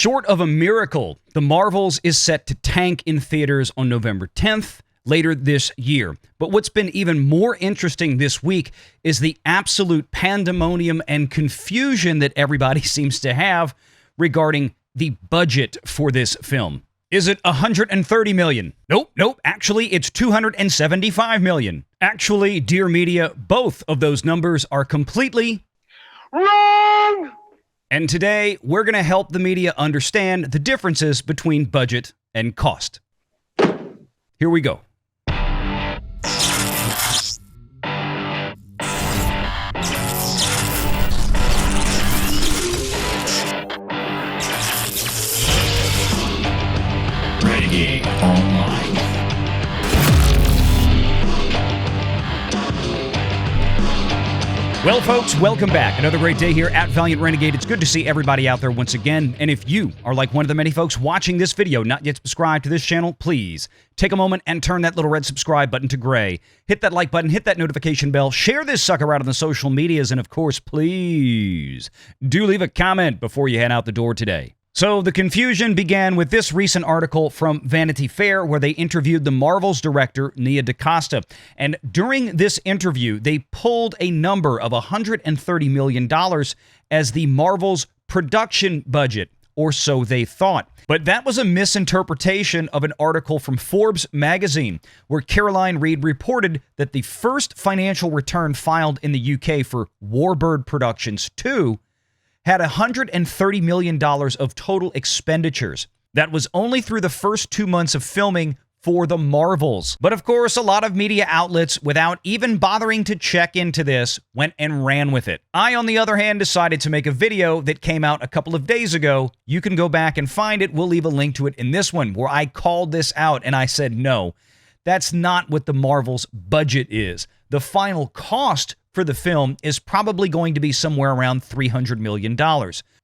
Short of a miracle, The Marvels is set to tank in theaters on November 10th, later this year. But what's been even more interesting this week is the absolute pandemonium and confusion that everybody seems to have regarding the budget for this film. Is it $130 million? Nope. Actually, it's $275 million. Actually, dear media, both of those numbers are completely wrong! And today, we're going to help the media understand the differences between budget and cost. Here we go. Renegade Online. Well, folks, welcome back. Another great day here at Valliant Renegade. It's good to see everybody out there once again. And if you are like one of the many folks watching this video, not yet subscribed to this channel, please take a moment and turn that little red subscribe button to gray. Hit that like button, hit that notification bell, share this sucker out on the social medias, and of course, please do leave a comment before you head out the door today. So the confusion began with this recent article from Vanity Fair where they interviewed the Marvels director, DaCosta. And during this interview, they pulled a number of $130 million as the Marvels production budget, or so they thought. But that was a misinterpretation of an article from Forbes magazine, where Caroline Reed reported that the first financial return filed in the UK for Warbird Productions 2 had $130 million of total expenditures. That was only through the first 2 months of filming for the Marvels. But of course, a lot of media outlets, without even bothering to check into this, went and ran with it. I, on the other hand, decided to make a video that came out a couple of days ago. You can go back and find it. We'll leave a link to it in this one, where I called this out and I said, no, that's not what the Marvels budget is. The final cost for the film is probably going to be somewhere around $300 million.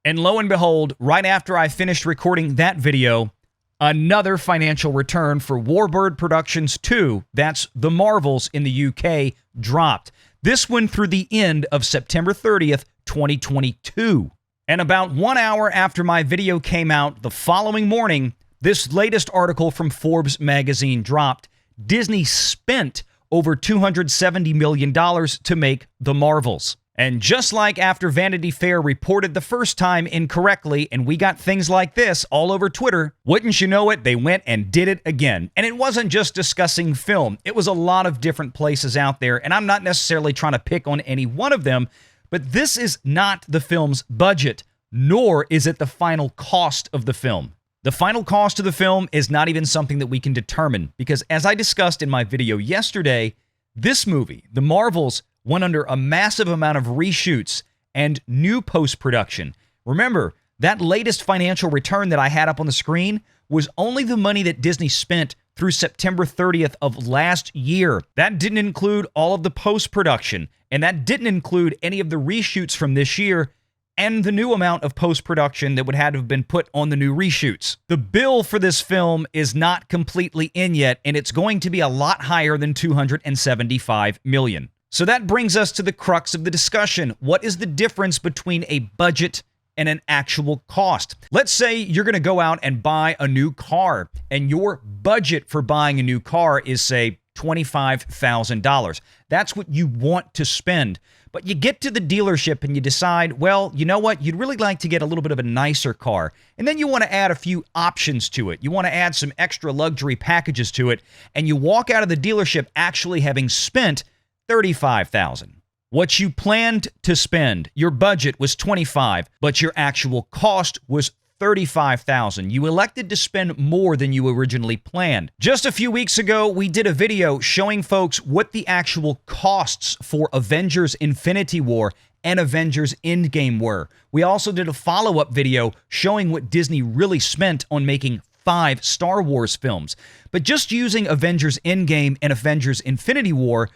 And lo and behold, right after I finished recording that video, another financial return for Warbird Productions 2, that's the Marvels in the UK, dropped. This one through the end of September 30th, 2022. And about 1 hour after my video came out the following morning, this latest article from Forbes magazine dropped. Disney spent over $270 million to make The Marvels. And just like after Vanity Fair reported the first time incorrectly, and we got things like this all over Twitter, wouldn't you know it, they went and did it again. And it wasn't just discussing film. It was a lot of different places out there, and I'm not necessarily trying to pick on any one of them, but this is not the film's budget, nor is it the final cost of the film. The final cost of the film is not even something that we can determine because, as I discussed in my video yesterday, this movie, The Marvels, went under a massive amount of reshoots and new post-production. Remember, that latest financial return that I had up on the screen was only the money that Disney spent through September 30th of last year. That didn't include all of the post-production, and that didn't include any of the reshoots from this year and the new amount of post-production that would have to have been put on the new reshoots. The bill for this film is not completely in yet, and it's going to be a lot higher than $275 million. So that brings us to the crux of the discussion. What is the difference between a budget and an actual cost? Let's say you're going to go out and buy a new car, and your budget for buying a new car is, say, $25,000. That's what you want to spend. But you get to the dealership and you decide, well, you know what? You'd really like to get a little bit of a nicer car. And then you want to add a few options to it. You want to add some extra luxury packages to it. And you walk out of the dealership actually having spent $35,000. What you planned to spend, your budget was $25,000, but your actual cost was $35,000. You elected to spend more than you originally planned. Just a few weeks ago, we did a video showing folks what the actual costs for Avengers Infinity War and Avengers Endgame were. We also did a follow-up video showing what Disney really spent on making 5 Star Wars films. But just using Avengers Endgame and Avengers Infinity War,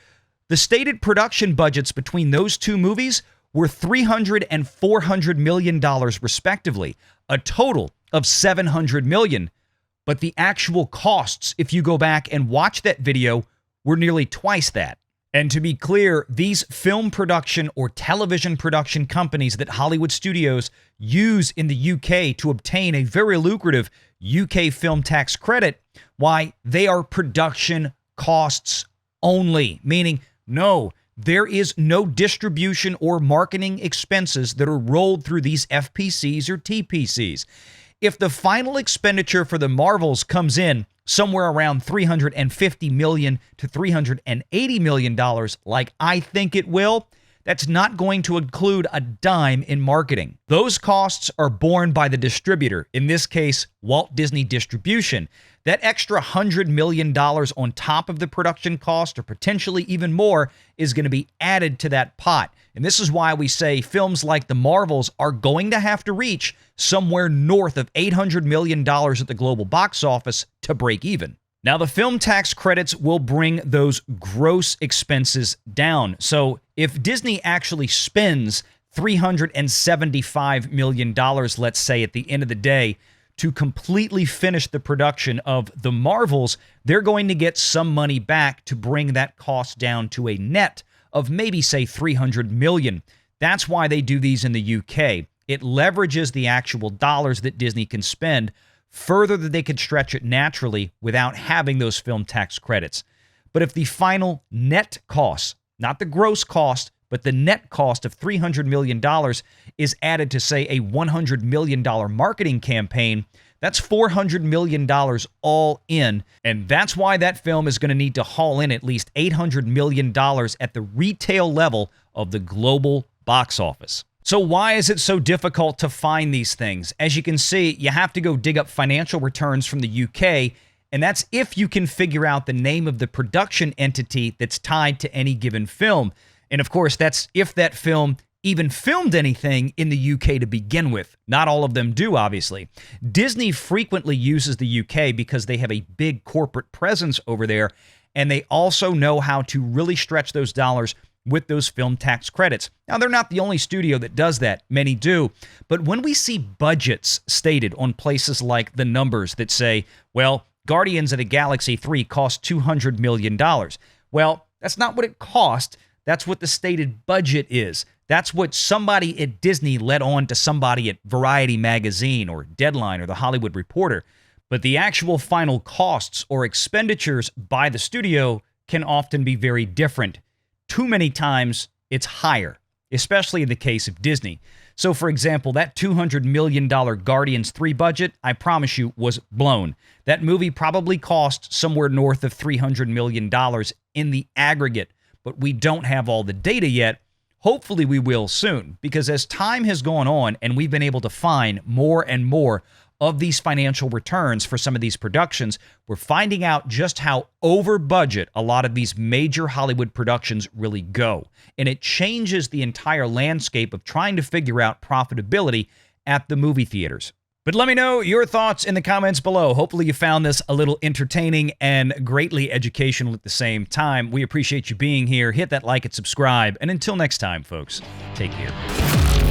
the stated production budgets between those two movies were $300 and $400 million respectively, a total of $700 million. But the actual costs, if you go back and watch that video, were nearly twice that. And to be clear, these film production or television production companies that Hollywood studios use in the UK to obtain a very lucrative UK film tax credit, why they are production costs only, meaning no, there is no distribution or marketing expenses that are rolled through these FPCs or TPCs. If the final expenditure for the Marvels comes in somewhere around $350 million to $380 million, like I think it will, that's not going to include a dime in marketing. Those costs are borne by the distributor, in this case, Walt Disney Distribution. That extra $100 million on top of the production cost, or potentially even more, is going to be added to that pot. And this is why we say films like the Marvels are going to have to reach somewhere north of $800 million at the global box office to break even. Now, the film tax credits will bring those gross expenses down. So if Disney actually spends $375 million, let's say, at the end of the day, to completely finish the production of the Marvels, they're going to get some money back to bring that cost down to a net of maybe, say, $300 million. That's why they do these in the UK. It leverages the actual dollars that Disney can spend further than they could stretch it naturally without having those film tax credits. But if the final net cost, not the gross cost, but the net cost of $300 million is added to, say, a $100 million marketing campaign, that's $400 million all in. And that's why that film is going to need to haul in at least $800 million at the retail level of the global box office. So why is it so difficult to find these things? As you can see, you have to go dig up financial returns from the UK, and that's if you can figure out the name of the production entity that's tied to any given film. And of course, that's if that film even filmed anything in the UK to begin with. Not all of them do, obviously. Disney frequently uses the UK because they have a big corporate presence over there, and they also know how to really stretch those dollars with those film tax credits. Now, they're not the only studio that does that. Many do. But when we see budgets stated on places like the numbers that say, well, Guardians of the Galaxy 3 cost $200 million. Well, that's not what it cost. That's what the stated budget is. That's what somebody at Disney let on to somebody at Variety Magazine or Deadline or The Hollywood Reporter. But the actual final costs or expenditures by the studio can often be very different. Too many times, it's higher, especially in the case of Disney. So, for example, that $200 million Guardians 3 budget, I promise you, was blown. That movie probably cost somewhere north of $300 million in the aggregate, but we don't have all the data yet. Hopefully we will soon, because as time has gone on and we've been able to find more and more of these financial returns for some of these productions, we're finding out just how over budget a lot of these major Hollywood productions really go. And it changes the entire landscape of trying to figure out profitability at the movie theaters. But let me know your thoughts in the comments below. Hopefully you found this a little entertaining and greatly educational at the same time. We appreciate you being here. Hit that like and subscribe. And until next time, folks, take care.